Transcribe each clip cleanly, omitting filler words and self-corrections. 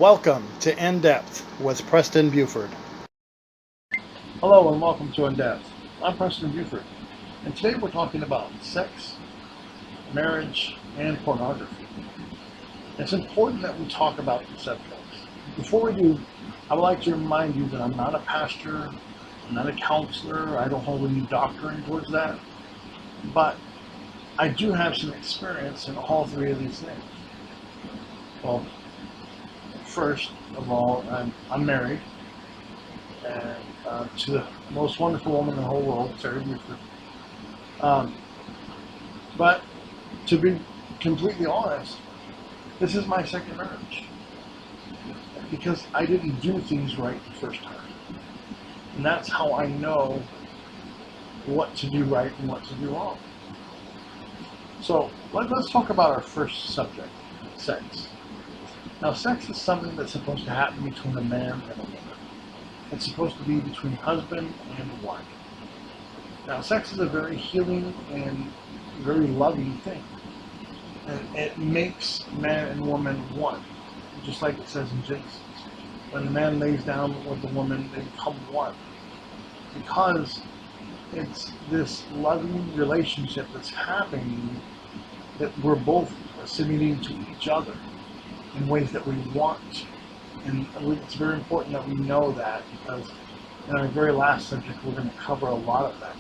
Welcome to In Depth with Preston Buford. Hello and welcome to In Depth. I'm Preston Buford, and today we're talking about sex, marriage, and pornography. It's important that we talk about these subjects. Before we do, I would like to remind you that I'm not a pastor, I'm not a counselor, I don't hold any doctrine towards that, but I do have some experience in all three of these things. Well, first of all, I'm married and to the most wonderful woman in the whole world, Sarah Buford. But to be completely honest, this is my second marriage because I didn't do things right the first time. And that's how I know what to do right and what to do wrong. So let's talk about our first subject, sex. Now, sex is something that's supposed to happen between a man and a woman. It's supposed to be between husband and wife. Now, sex is a very healing and very loving thing. And it makes man and woman one, just like it says in Genesis. When the man lays down with the woman, they become one. Because it's this loving relationship that's happening that we're both submitting to each other in ways that we want. And it's very important that we know that, because in our very last subject, we're going to cover a lot of that.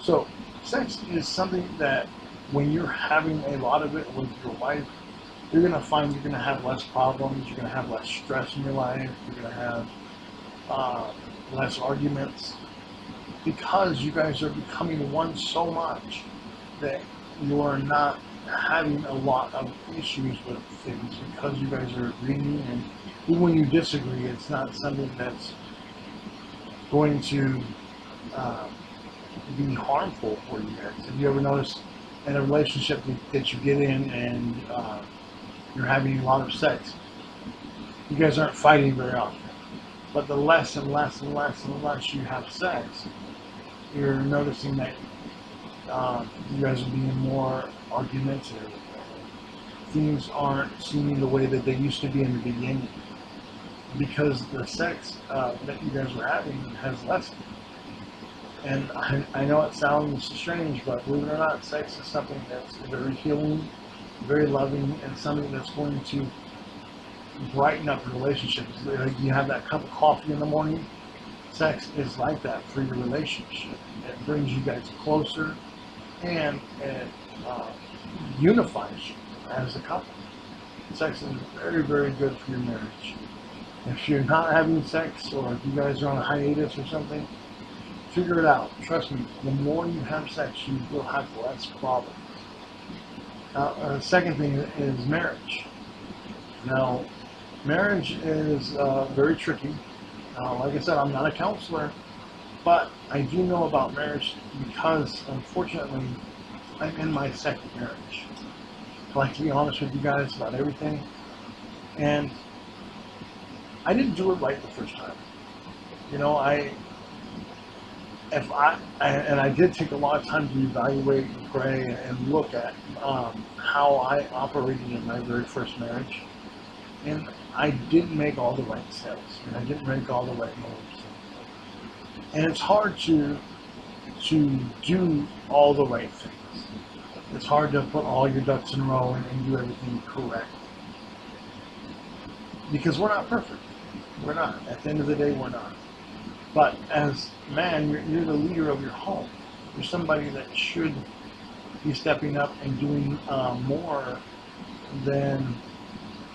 So, sex is something that when you're having a lot of it with your wife, you're going to find you're going to have less problems, you're going to have less stress in your life, you're going to have less arguments, because you guys are becoming one so much that you are not having a lot of issues with things, because you guys are agreeing, and even when you disagree, it's not something that's going to be harmful for you guys. Have you ever noticed in a relationship that you get in and you're having a lot of sex, you guys aren't fighting very often, but the less and less and less and less you have sex, you're noticing that you guys are being more argumentative. Things aren't seeming the way that they used to be in the beginning, because the sex that you guys were having has lessened. And I know it sounds strange, but believe it or not, sex is something that's very healing, very loving, and something that's going to brighten up your relationships. Like you have that cup of coffee in the morning, sex is like that for your relationship. It brings you guys closer, and it unifies you as a couple. Sex is very, very good for your marriage. If you're not having sex, or if you guys are on a hiatus or something, figure it out. Trust me, the more you have sex, you will have less problems. Now, the second thing is marriage. Now, marriage is very tricky. Like I said, I'm not a counselor, but I do know about marriage because, unfortunately, I'm in my second marriage. I like to be honest with you guys about everything, and I didn't do it right the first time. You know, I did take a lot of time to evaluate and pray and look at how I operated in my very first marriage, and I didn't make all the right steps, and I didn't make all the right moves, and it's hard to do all the right things. It's hard to put all your ducks in a row and do everything correct, because we're not perfect. We're not. At the end of the day, we're not. But as man, you're the leader of your home. You're somebody that should be stepping up and doing more than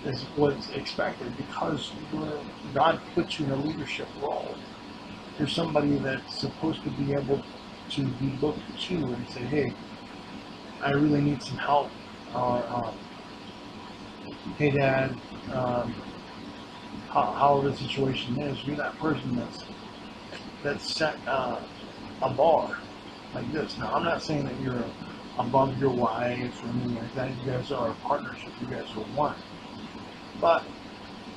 is what's expected, because God puts you in a leadership role. You're somebody that's supposed to be able to be looked to and say, hey, I really need some help. Or, hey, Dad, how the situation is. You're that person that's set a bar like this. Now, I'm not saying that you're above your wife or anything like that. You guys are a partnership. You guys are one. But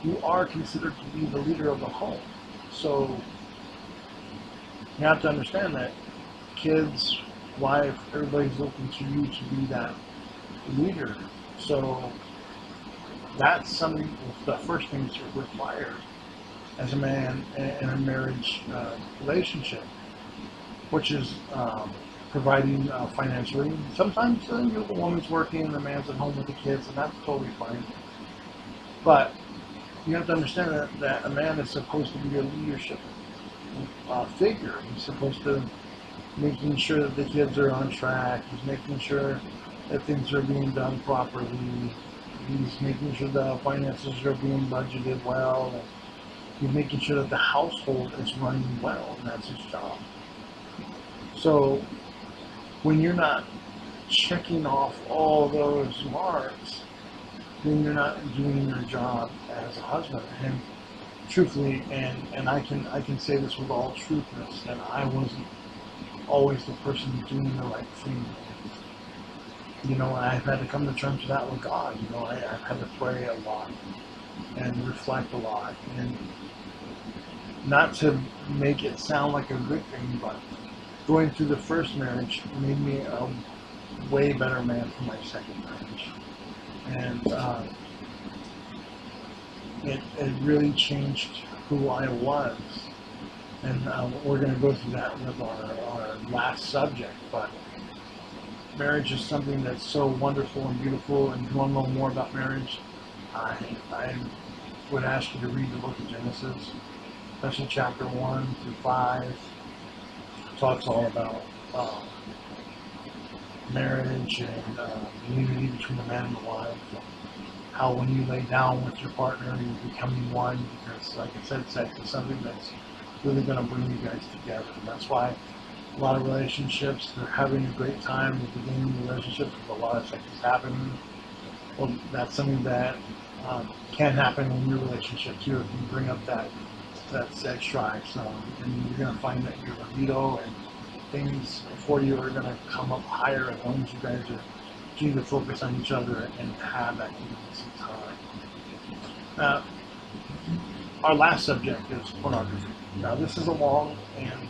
you are considered to be the leader of the home. So you have to understand that kids, wife, everybody's looking to you to be that leader. So That's something, the first thing that's required as a man in a marriage relationship, which is providing financially. Sometimes the woman's working and the man's at home with the kids, and that's totally fine. But you have to understand that a man is supposed to be a leadership figure. He's supposed to making sure that the kids are on track. He's making sure that things are being done properly. He's making sure the finances are being budgeted well. And he's making sure that the household is running well, and that's his job. So when you're not checking off all those marks, then you're not doing your job as a husband. And truthfully, and I can say this with all truthness, that I wasn't always the person doing the right thing. You know, I've had to come to terms with that with God. You know, I've had to pray a lot and reflect a lot, and not to make it sound like a good thing, but going through the first marriage made me a way better man for my second marriage. And it really changed who I was. And we're going to go through that with our last subject. But marriage is something that's so wonderful and beautiful. And if you want to know more about marriage, I would ask you to read the book of Genesis, especially chapter 1 through 5. It talks all about marriage and the unity between the man and the wife. How when you lay down with your partner, you're becoming one, because like I said, sex is something that's really going to bring you guys together. And that's why a lot of relationships, they're having a great time at the beginning of the relationship, because a lot of sex is happening. Well, that's something that can happen in your relationship too, if you bring up that sex drive. So, and you're going to find that your libido and things for you are going to come up higher as long as you guys are continue to focus on each other and have that intimacy time. Our last subject is pornography. Now, this is a long and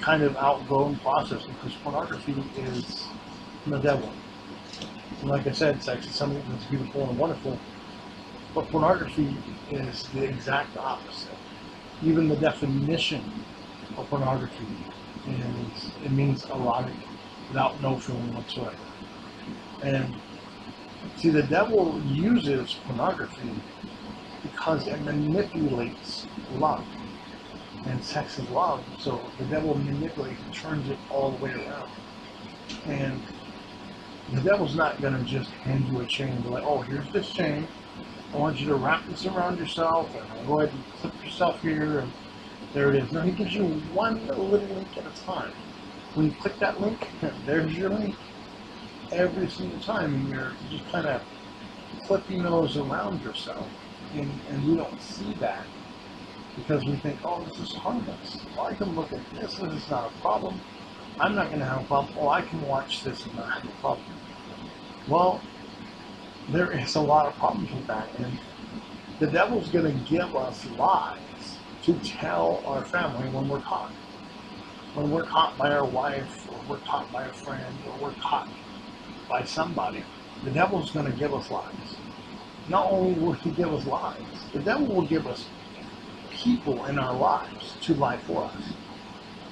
kind of outgoing process, because pornography is the devil. And like I said, sex is something that's beautiful and wonderful, but pornography is the exact opposite. Even the definition of pornography is, it means erotic without no feeling whatsoever. And see, the devil uses pornography because it manipulates love. And sex is love, so the devil manipulates and turns it all the way around. And the devil's not going to just hand you a chain and be like, oh, here's this chain. I want you to wrap this around yourself, and go ahead and clip yourself here, and there it is. No, he gives you one little link at a time. When you click that link, there's your link every single time, and you're just kind of clipping those around yourself, and we don't see that because we think, oh, this is harmless. Well, I can look at this, this is not a problem. I'm not going to have a problem. Oh, I can watch this and not have a problem. Well, there is a lot of problems with that, and the devil's going to give us lies to tell our family when we're caught. When we're caught by our wife, or we're caught by a friend, or we're caught by somebody, the devil's going to give us lies. Not only will he give us lies, the devil will give us people in our lives to lie for us.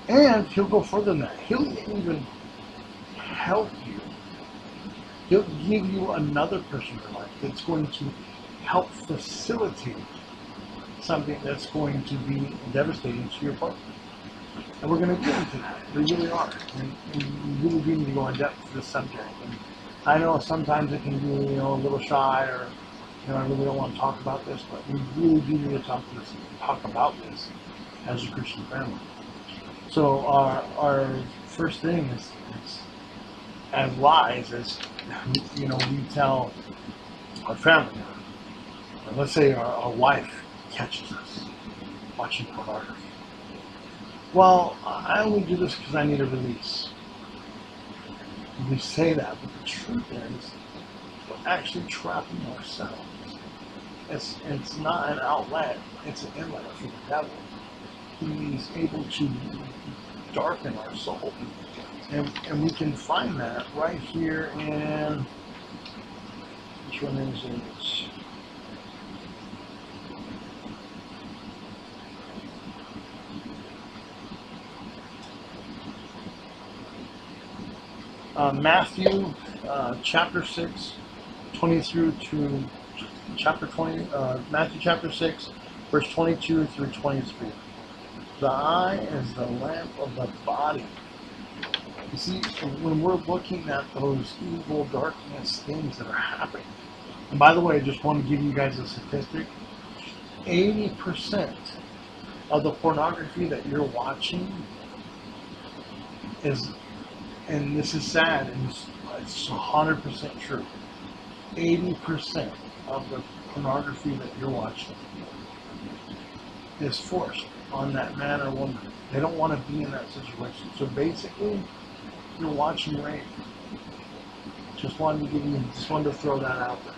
And he'll go further than that. He'll even help you. He'll give you another person in your life that's going to help facilitate something that's going to be devastating to your partner. And we're going to get into that. We really are. And we really do need to go in depth to this subject. And I know sometimes it can be, a little shy, or, I really don't want to talk about this, but we really do need to talk about this as a Christian family. So our first thing is as lies, as we tell our family. Let's say our wife catches us watching pornography. Well, I only do this because I need a release. We say that, but the truth is, we're actually trapping ourselves. It's not an outlet, it's an inlet for the devil. He's able to darken our soul. And we can find that right here in Which one is it? Matthew chapter 6, 20 through to chapter 20, Matthew chapter 6, verse 22 through 23. The eye is the lamp of the body. You see, when we're looking at those evil darkness things that are happening, and by the way, I just want to give you guys a statistic, 80% of the pornography that you're watching is, and this is sad, and it's 100% true, 80% of the pornography that you're watching is forced on that man or woman. They don't want to be in that situation. So basically, you're watching rape. Just wanted to throw that out there.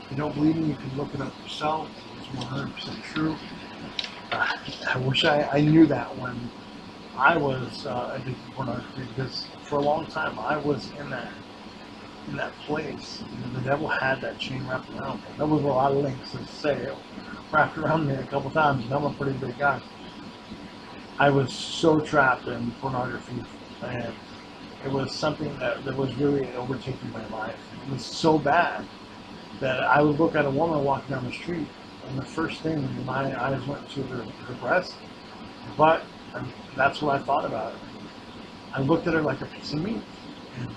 If you don't believe me, you can look it up yourself. It's 100% true. I wish I knew that when I was addicted to pornography, because for a long time I was in that place. The devil had that chain wrapped around me. There was a lot of links, to say it wrapped around me a couple times, and I'm a pretty big guy. I was so trapped in pornography, and it was something that was really overtaking my life. It was so bad that I would look at a woman walking down the street, and the first thing my eyes went to her breast, but that's what I thought about it. I looked at her like a piece of meat. And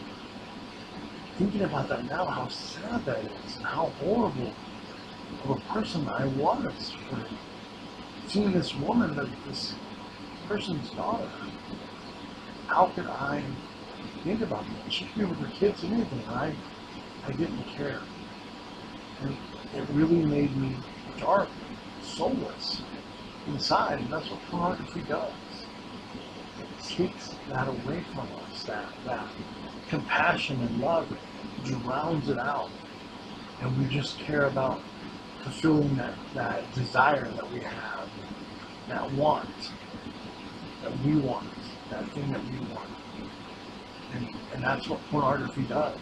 thinking about that now, how sad that is, and how horrible of a person I was for seeing this woman, this person's daughter. How could I think about that? She could be with her kids and anything. I didn't care. And it really made me dark, soulless inside, and that's what pornography does. It takes that away from us, that compassion and love, drowns it out, and we just care about fulfilling that desire that we have, that want, that we want, that thing that we want. And that's what pornography does.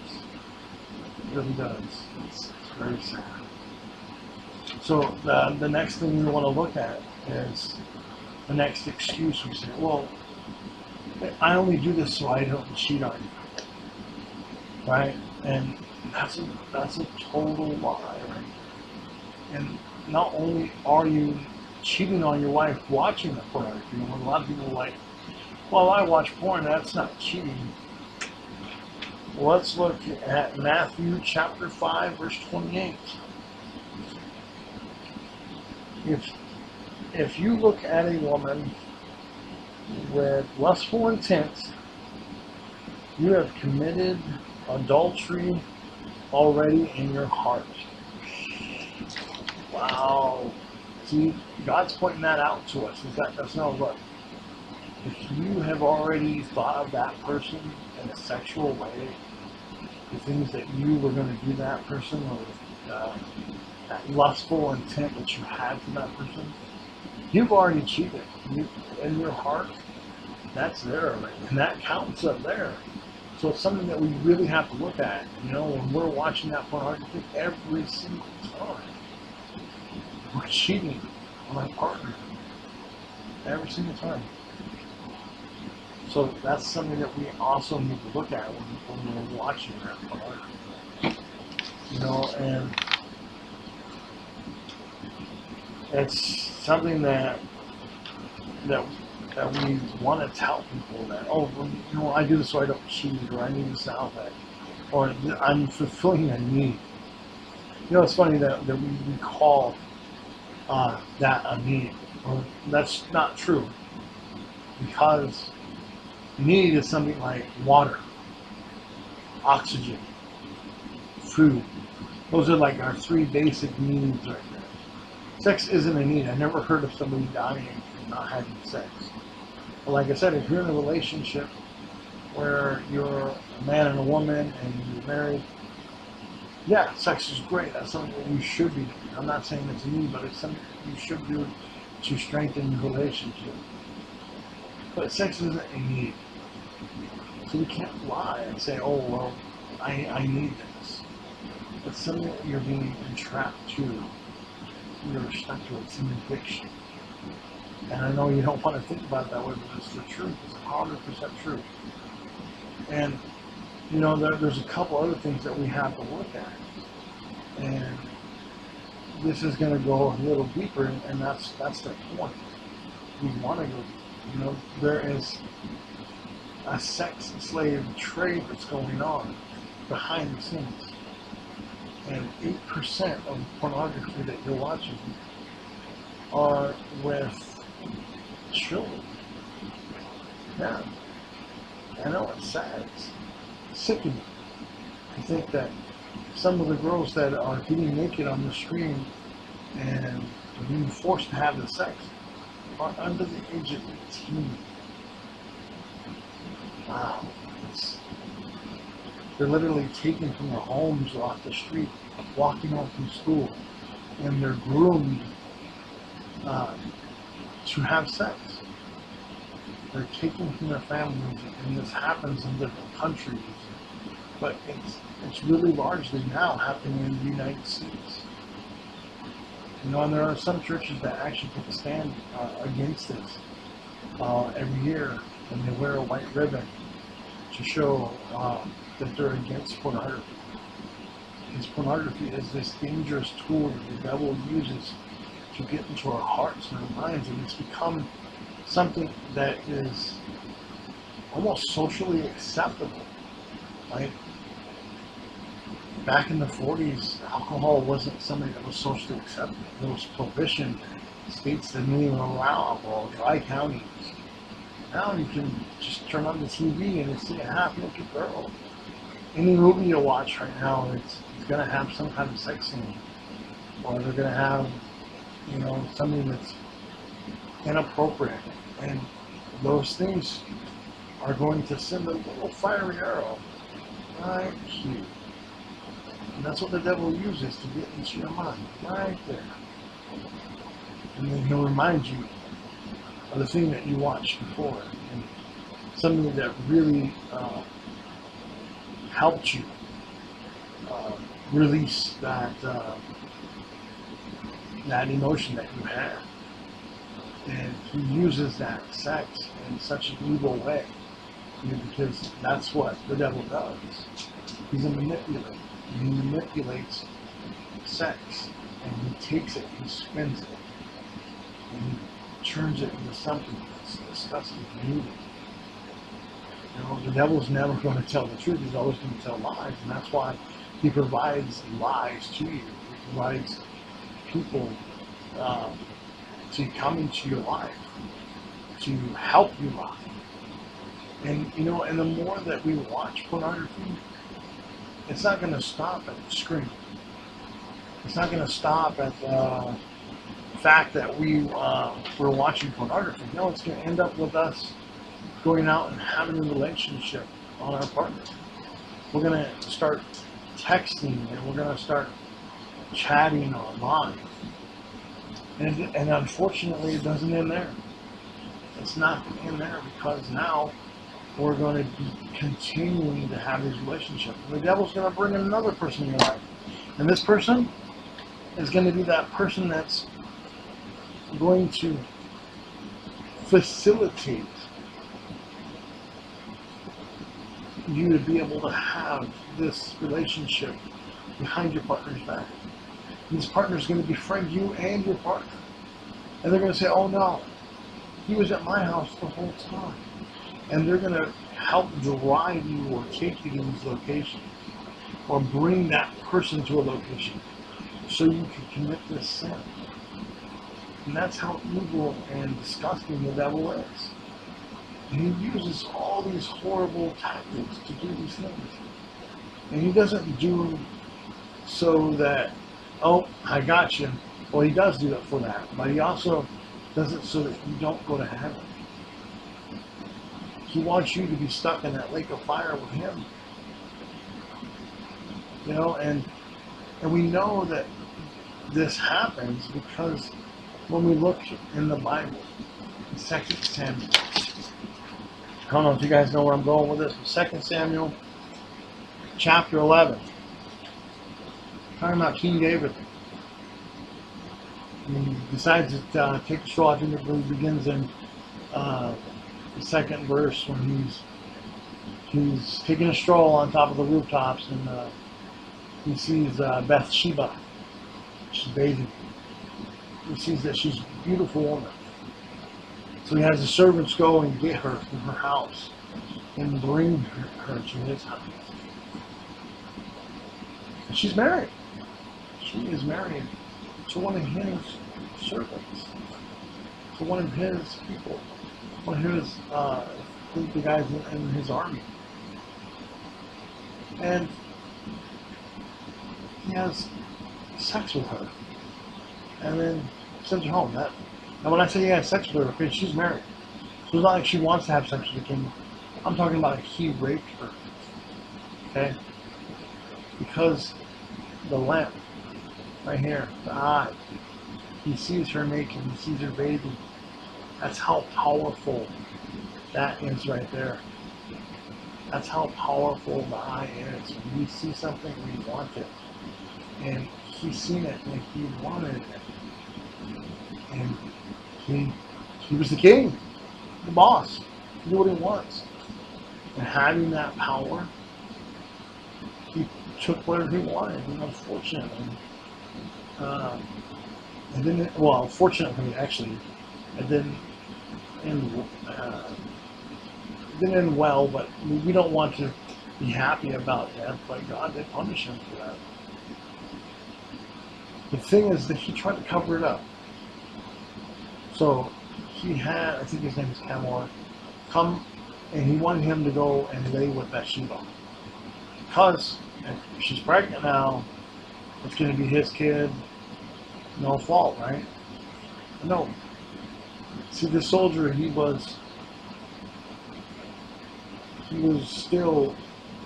It really does. It's very sad. So the next thing we want to look at is the next excuse. We say, well, I only do this so I don't cheat on you. Right? And that's a total lie, right? And not only are you cheating on your wife watching the pornography, when a lot of people are like, well, I watch porn, that's not cheating. Let's look at Matthew chapter 5, verse 28. If you look at a woman with lustful intent, you have committed adultery already in your heart. Wow. See, God's pointing that out to us. That's no look. If you have already thought of that person in a sexual way, the things that you were going to do that person, or that lustful intent that you had for that person, you've already cheated. In your heart, that's there already, and that counts up there. So it's something that we really have to look at. When we're watching that pornography, every single time we're cheating on our partner. Every single time. So that's something that we also need to look at when we're watching that pornography. And it's something that we want to tell people that, I do this so I don't cheat, or I need this outlet, or I'm fulfilling a need. It's funny that we call that a need. Well, that's not true, because need is something like water, oxygen, food. Those are like our three basic needs right there. Sex isn't a need. I never heard of somebody dying from not having sex. But like I said, if you're in a relationship where you're a man and a woman and you're married, yeah, sex is great. That's something that you should be doing. I'm not saying it's a need, but it's something you should do to strengthen your relationship. But sex isn't a need. So we can't lie and say, I need this. It's something that you're being entrapped to. You're stuck to it. It's an addiction. And I know you don't want to think about it that way, but it's the truth. It's 100% true. And, you know, there's a couple other things that we have to look at. And this is going to go a little deeper, and that's the point. We want to go deeper. You know, there is a sex slave trade that's going on behind the scenes. And 8% of pornography that you're watching are with children. Yeah. I know it's sad. It's sickening to think that some of the girls that are getting naked on the screen and being forced to have the sex are under the age of 18. Wow. They're literally taken from their homes or off the street, walking home from school, and they're groomed to have sex. They're taken from their families, and this happens in different countries, but it's really largely now happening in the United States. You know, and there are some churches that actually take a stand against this every year, and they wear a white ribbon to show that they're against pornography. Because pornography is this dangerous tool that the devil uses to get into our hearts and our minds, and it's become something that is almost socially acceptable. Right? Back in the 40s, alcohol wasn't something that was socially acceptable. There was prohibition. States that didn't even allow alcohol, dry counties. Now you can just turn on the TV and you see a half-naked girl. Any movie you watch right now, it's going to have some kind of sex scene, or they're going to have, you know, something that's inappropriate, and those things are going to send a little fiery arrow right here. And that's what the devil uses to get into your mind, right there. And then he'll remind you of the thing that you watched before, and something that really helped you release that emotion that you had. And he uses that sex in such an evil way, you know, because that's what the devil does. He's a manipulator. He manipulates sex, and he takes it, he spins it, and he turns it into something that's disgusting and evil. You know, the devil's never going to tell the truth. He's always going to tell lies, and that's why he provides lies to you. He provides people to come into your life to help you lie. And you know, and the more that we watch pornography, it's not going to stop at the screen. It's not going to stop at the fact that we're watching pornography. No, it's going to end up with us going out and having a relationship on our partner. We're going to start texting, and we're going to start chatting online. And unfortunately, it doesn't end there. It's not going to end there, because now we're going to be continuing to have these relationships. And the devil's going to bring in another person in your life. And this person is going to be that person that's going to facilitate you to be able to have this relationship behind your partner's back. And this partner is going to befriend you and your partner. And they're going to say, oh no, he was at my house the whole time. And they're going to help drive you or take you to these locations, or bring that person to a location so you can commit this sin. And that's how evil and disgusting the devil is. And he uses all these horrible tactics to do these things. And he doesn't do so that, oh, I got you. Well, he does do it for that, but he also does it so that you don't go to heaven. He wants you to be stuck in that lake of fire with him. You know, and we know that this happens because when we look in the Bible, in 2 Samuel, I don't know if you guys know where I'm going with this, but 2 Samuel chapter 11. Talking about King David. He decides to take a stroll. I think it really begins in the second verse when he's taking a stroll on top of the rooftops, and he sees Bathsheba. She's bathing. He sees that she's a beautiful woman. So he has the servants go and get her from her house and bring her to his house. And she's married. She is married to one of his servants, to one of his people, one of his the guys in his army. And he has sex with her, and then sends her home. And when I say he has sex with her, okay, she's married. So it's not like she wants to have sex with the king. I'm talking about he raped her. Okay? Because the lamp, right here, the eye, he sees her naked, he sees her bathing. That's how powerful that is right there. That's how powerful the eye is. When we see something, we want it. And he's seen it and he wanted it. And he was the king, the boss. He knew what he wants. And having that power, he took whatever he wanted. And unfortunately, it didn't. Well, fortunately, actually, it didn't end. It didn't end well. But we don't want to be happy about that. But God did punish him for that. The thing is that he tried to cover it up. So he had, I think his name is Camor, come, and he wanted him to go and lay with Bathsheba. Because if she's pregnant now, it's going to be his kid, no fault, right? No. See, the soldier, he was still,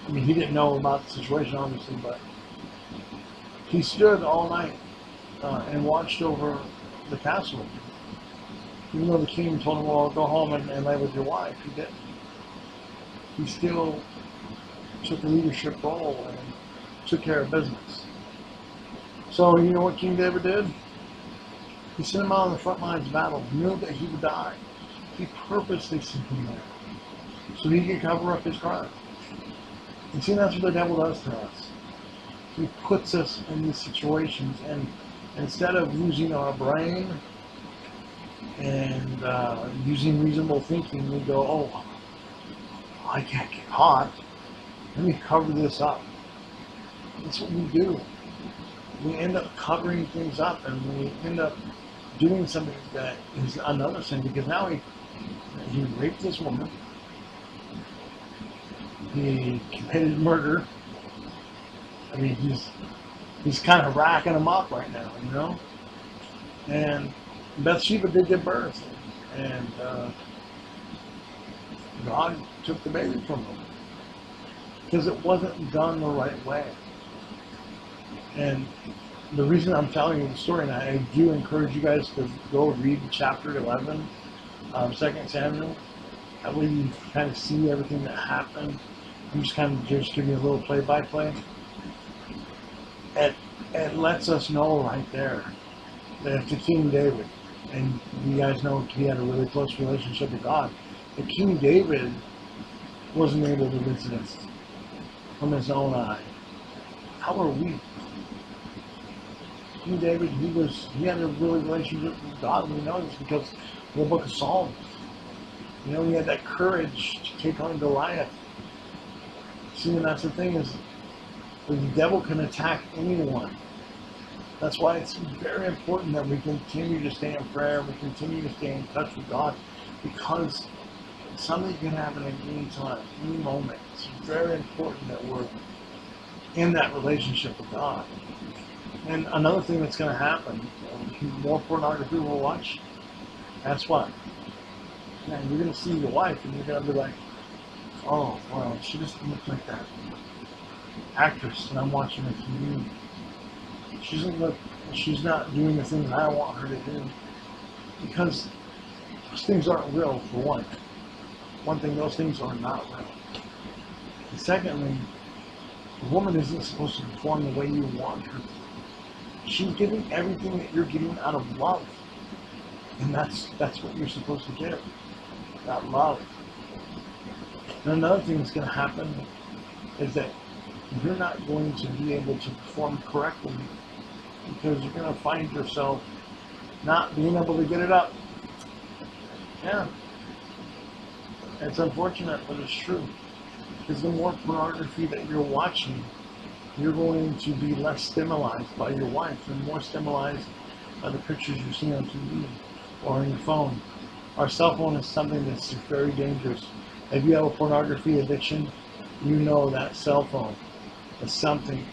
I mean, he didn't know about the situation, obviously, but he stood all night and watched over the castle. Even though the king told him, well, go home and lay with your wife, he didn't. He still took a leadership role and took care of business. So, you know what King David did? He sent him out on the front lines of battle. He knew that he would die. He purposely sent him there so he could cover up his crime. And see, that's what the devil does to us. He puts us in these situations, and instead of using our brain and using reasonable thinking, we go, oh, I can't get caught. Let me cover this up. That's what we do. We end up covering things up, and we end up doing something that is another sin, because now he raped this woman. He committed murder. I mean, he's kind of racking them up right now, you know? And Bathsheba did give birth, and God took the baby from him because it wasn't done the right way. And the reason I'm telling you the story, and I do encourage you guys to go read chapter 11, 2 Samuel. That way you kind of see everything that happened. I'm just kind of just giving you a little play-by-play. It lets us know right there that to King David, and you guys know he had a really close relationship with God, that King David wasn't able to resist from his own eye. How are we? King David, he had a really relationship with God, and we know this because of the book of Psalms. You know, he had that courage to take on Goliath. See, and that's the thing, is the devil can attack anyone. That's why it's very important that we continue to stay in prayer, we continue to stay in touch with God, because something can happen at any time, any moment. It's very important that we're in that relationship with God. And another thing that's going to happen, more pornography we'll watch, that's what? Man, you're going to see your wife and you're going to be like, oh, well, she doesn't look like that actress that I'm watching on TV. She doesn't look, she's not doing the things I want her to do. Because those things aren't real, for one. One thing, those things are not real. And secondly, The woman isn't supposed to perform the way you want her. She's giving everything that you're getting out of love. And that's what you're supposed to give. That love. And another thing that's going to happen is that you're not going to be able to perform correctly because you're going to find yourself not being able to get it up. Yeah. It's unfortunate, but it's true. Because the more pornography that you're watching, you're going to be less stimulated by your wife and more stimulated by the pictures you see on TV or on your phone. Our cell phone is something that's very dangerous. If you have a pornography addiction, you know that cell phone is something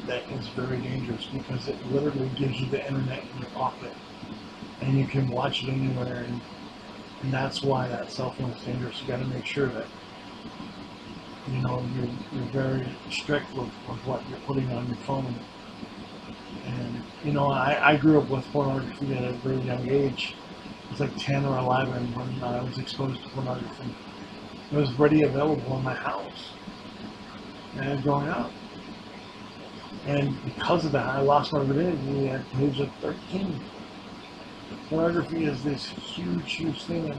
that is very dangerous because it literally gives you the internet in your pocket and you can watch it anywhere, and that's why that cell phone is dangerous. You got to make sure that you're very strict with what you're putting on your phone. And I grew up with pornography at a very young age. It was like 10 or 11 when I was exposed to pornography. It was ready available in my house and growing up. And because of that, I lost my virginity at the age of 13. Pornography is this huge, huge thing.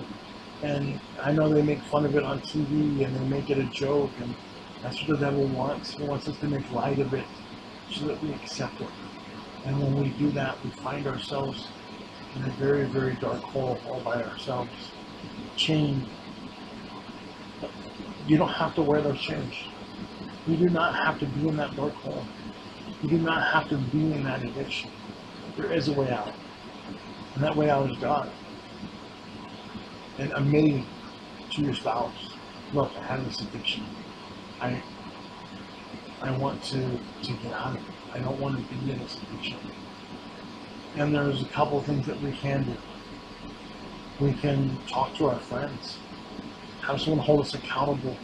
And I know they make fun of it on TV and they make it a joke. And that's what the devil wants. He wants us to make light of it so that we accept it. And when we do that, we find ourselves in a very, very dark hole all by ourselves, chained. You don't have to wear those chains. You do not have to be in that dark hole. You do not have to be in that addiction. There is a way out. And that way out is God. And admitting to your spouse, look, I have this addiction. I want to get out of it. I don't want to be in this addiction. And there's a couple of things that we can do. We can talk to our friends. Have someone hold us accountable.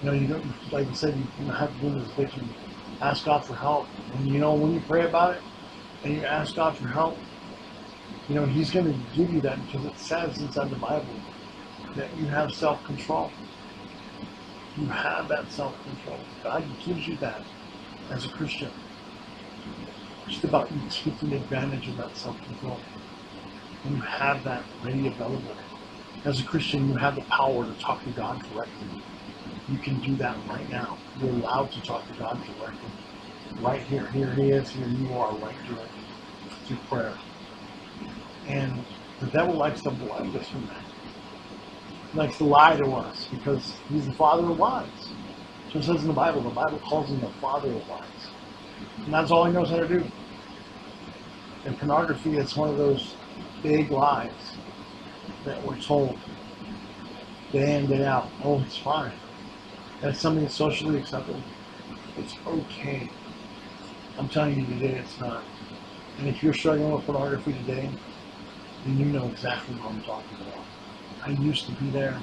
You don't, like I said, you don't have to be in this addiction. Ask God for help. And when you pray about it and you ask God for help, He's going to give you that because it says inside the Bible that you have self-control. You have that self-control. God gives you that as a Christian. It's just about you taking advantage of that self-control. And you have that ready available. As a Christian, you have the power to talk to God directly. You can do that right now. You're allowed to talk to God directly. Right here. Here He is. Here you are right directly. Through prayer. And the devil likes to blind us from that. He likes to lie to us because he's the father of lies. So it says in the Bible calls him the father of lies. And that's all he knows how to do. And pornography is one of those big lies that we're told day in, day out. Oh, it's fine. That's something that's socially acceptable. It's okay. I'm telling you today it's not. And if you're struggling with pornography today, then you know exactly what I'm talking about. I used to be there,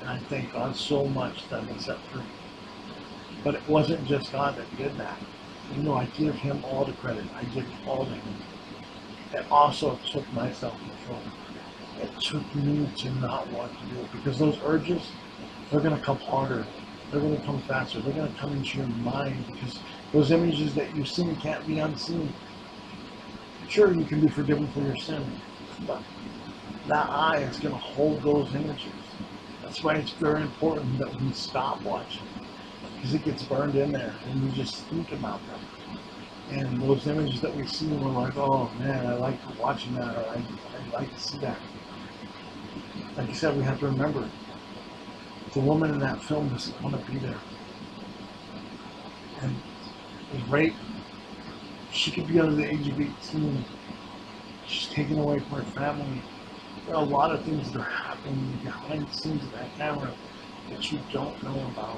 and I thank God so much that I've been set free. But it wasn't just God that did that. I give Him all the credit. I give it all to Him. It also took my self-control. It took me to not want to do it because those urges, they're going to come harder. They're going to come faster. They're going to come into your mind because those images that you've seen can't be unseen. Sure, you can be forgiven for your sin, but that eye is going to hold those images. That's why it's very important that we stop watching because it gets burned in there and we just think about them. And those images that we see, we're like, oh man, I like watching that, or I like to see that. Like you said, we have to remember, the woman in that film doesn't want to be there. And with rape, she could be under the age of 18. She's taken away from her family. There are a lot of things that are happening behind the scenes of that camera that you don't know about.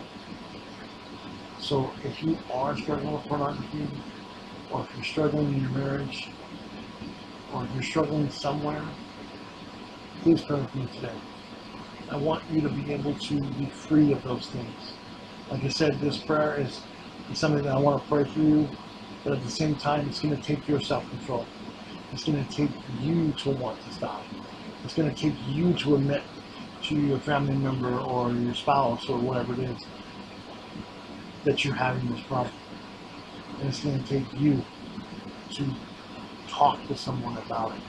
So if you are struggling with pornography, or if you're struggling in your marriage, or if you're struggling somewhere, please pray with me today. I want you to be able to be free of those things. Like I said, this prayer is something that I want to pray for you, but at the same time, it's going to take your self-control. It's going to take you to want to stop. It's going to take you to admit to your family member or your spouse or whatever it is that you're having this problem. And it's going to take you to talk to someone about it,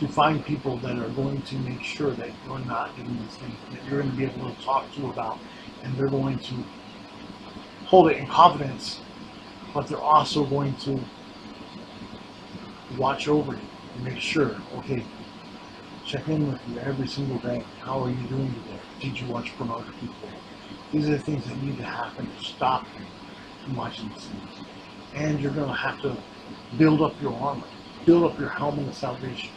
to find people that are going to make sure that you're not doing these things, that you're going to be able to talk to about, and they're going to hold it in confidence, but they're also going to watch over you and make sure, okay, check in with you every single day. How are you doing today? Did you watch pornography today? These are the things that need to happen to stop you from watching these things. And you're going to have to build up your armor, build up your helmet of salvation,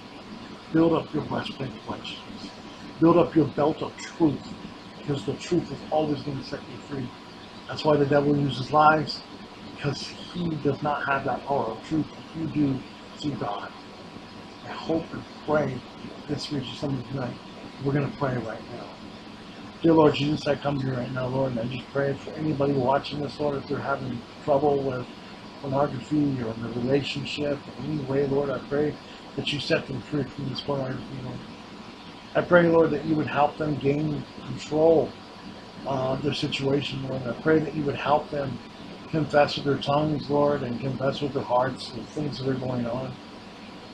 build up your breastplate of righteousness, build up your belt of truth, because the truth is always going to set you free. That's why the devil uses lies, because he does not have that power of truth. If you do, see God. I hope and pray this reaches somebody tonight. We're going to pray right now. Dear Lord Jesus, I come to you right now, Lord, and I just pray for anybody watching this, Lord, if they're having trouble with pornography or in a relationship in any way, Lord, I pray that you set them free from this pornography, Lord. I pray, Lord, that you would help them gain control of their situation, Lord. I pray that you would help them confess with their tongues, Lord, and confess with their hearts the things that are going on.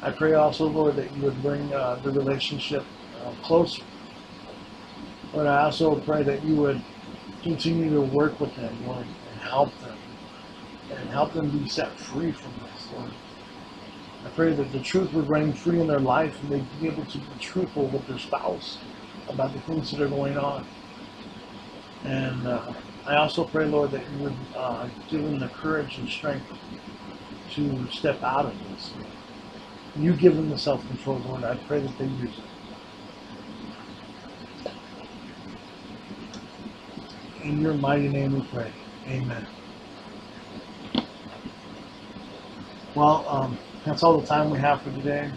I pray also, Lord, that you would bring the relationship closer. Lord, I also pray that you would continue to work with them, Lord, and help them be set free from this, Lord. I pray that the truth would reign free in their life and they'd be able to be truthful with their spouse about the things that are going on. And I also pray, Lord, that you would give them the courage and strength to step out of this. You give them the self-control, Lord. I pray that they use it. In your mighty name we pray. Amen. Well, that's all the time we have for today.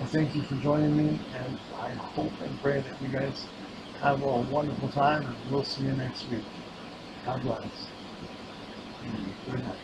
I thank you for joining me, and I hope and pray that you guys have a wonderful time, and we'll see you next week. God bless. Good night.